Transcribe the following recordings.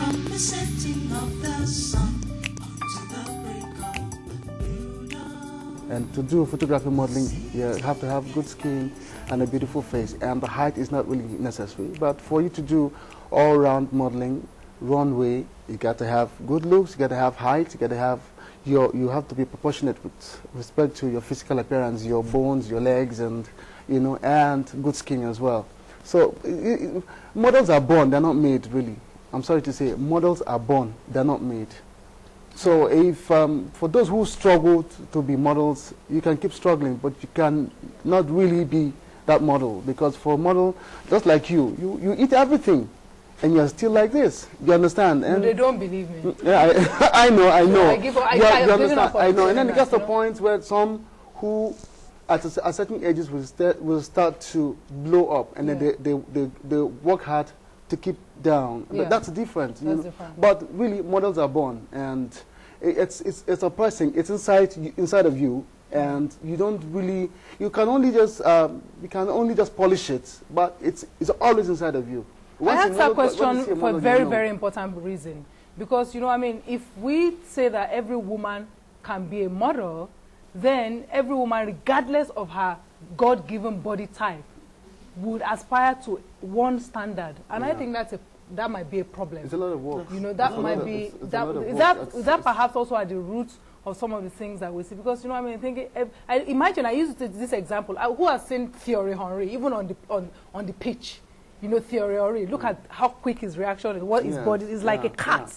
from the setting of the sun to the break of new dawn. And to do photography modeling, you have to have good skin and a beautiful face, and the height is not really necessary. But for you to do all-round modeling, runway, you got to have good looks, you got to have height, you got to have you have to be proportionate with respect to your physical appearance, your bones, your legs, and and good skin as well. So models are born, they're not made, really. I'm sorry to say, models are born, they're not made. So if for those who struggle to be models, you can keep struggling, but you can not really be that model, because for a model, just like you eat everything, and you're still like this. You understand? And they don't believe me. Yeah, I know. I you understand? I know. And then it gets to points where some who at certain ages will start to blow up, and then they work hard to keep down. Yeah. But that's different. Different. But really, models are born, and it's a person. It's inside of you, and you don't really. You can only just polish it, but it's always inside of you. I asked that question for a very, very important reason. Because, if we say that every woman can be a model, then every woman, regardless of her God-given body type, would aspire to one standard. And I think that might be a problem. It's a lot of work. That might be, is that perhaps also at the root of some of the things that we see? Because, imagine, I used this example. Who has seen Thierry Henry, even on the pitch? Thierry Henry, look at how quick his reaction is, what his body is like a cat.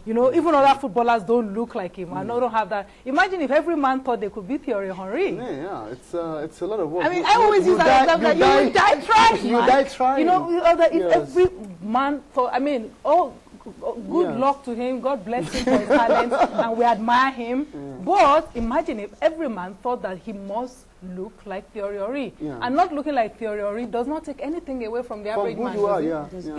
Even other footballers don't look like him. I don't have that. Imagine if every man thought they could be Thierry Henry. Yeah, it's a lot of work. I always use that example that you will die trying. You die trying. If every man thought, good luck to him, God bless him for his talent, and we admire him. But imagine if every man thought that he must look like Thierry Henry. And not looking like Thierry Henry does not take anything away from the average man.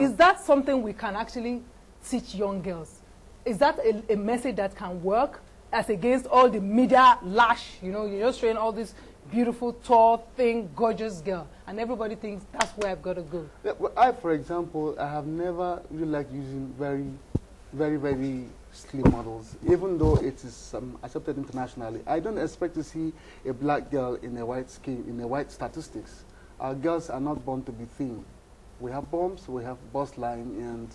Is that something we can actually teach young girls? Is that a message that can work as against all the media lash? You're just showing all this beautiful, tall, thin, gorgeous girl, and everybody thinks that's where I've got to go. Yeah, well, for example, I have never really liked using very, very, very slim models, even though it is accepted internationally. I don't expect to see a black girl in a white skin, in a white statistics. Our girls are not born to be thin. We have bumps, we have bust line, and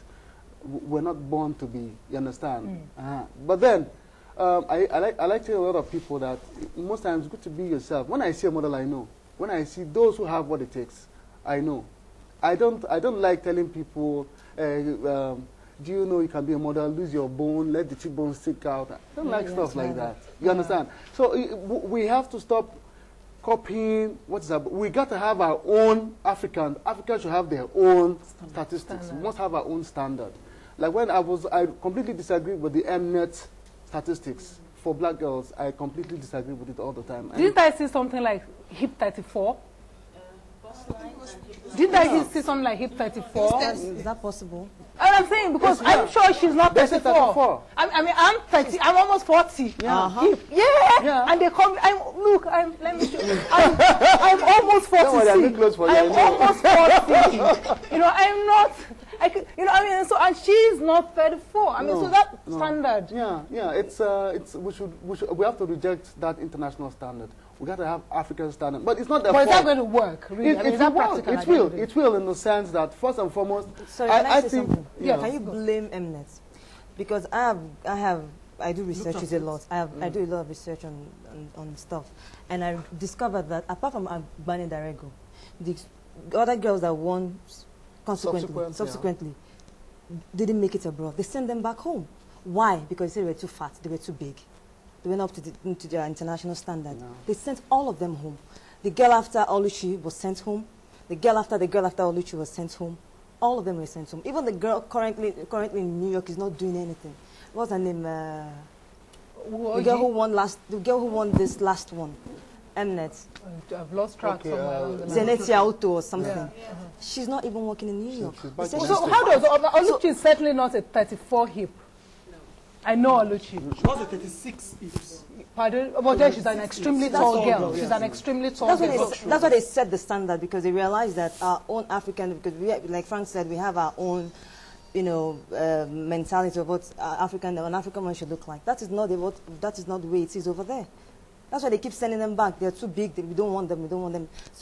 we're not born to be, you understand? But then, I like to tell a lot of people that most times it's good to be yourself. When I see a model, I know. When I see those who have what it takes, I know. I don't like telling people, do you know you can be a model, lose your bone, let the cheekbone stick out. I don't like stuff like that. You understand? So we have to stop copying what's up. We got to have our own Africans. Africans should have their own statistics. We must have our own standard. Like when I completely disagree with the Mnet statistics for black girls. I completely disagree with it all the time. Didn't I see something like hip 34? Didn't I see something like hip 34? Is that possible? And I'm saying because I'm sure she's not 34. I'm 30. I'm almost 40. And they come. Let me show you. I'm almost 40. I'm almost 40. I'm not. And she's not 34. So that's standard. We have to reject that international standard. We got to have African standard, but it's not that. But is that going to work? Really? It will in the sense that first and foremost. Sorry, I think. Can you blame Mnet? Because I do research a lot. I do a lot of research on stuff, and I discovered that apart from Agbani Darego, the other girls that won subsequently didn't make it abroad. They sent them back home. Why? Because they were too fat. They were too big. They went up to their international standard. They sent all of them home. The girl after Oluchi was sent home. The girl after Oluchi was sent home. All of them were sent home. Even the girl currently in New York is not doing anything. What's her name? The girl who won this last one. Mnet. I've lost track somewhere. Zenetia Auto or something. She's not even working in New York. So how does Oluchi is certainly not a 34 hip. I know Oluchi. She was a 36 hips. Pardon? But then she's an extremely tall girl. She's an extremely tall girl. That's why they set the standard, because they realized that our own African, because we, like Frank said, we have our own mentality of what an African man should look like. That is not the way it is over there. That's why they keep sending them back. They're too big. We don't want them. We don't want them. So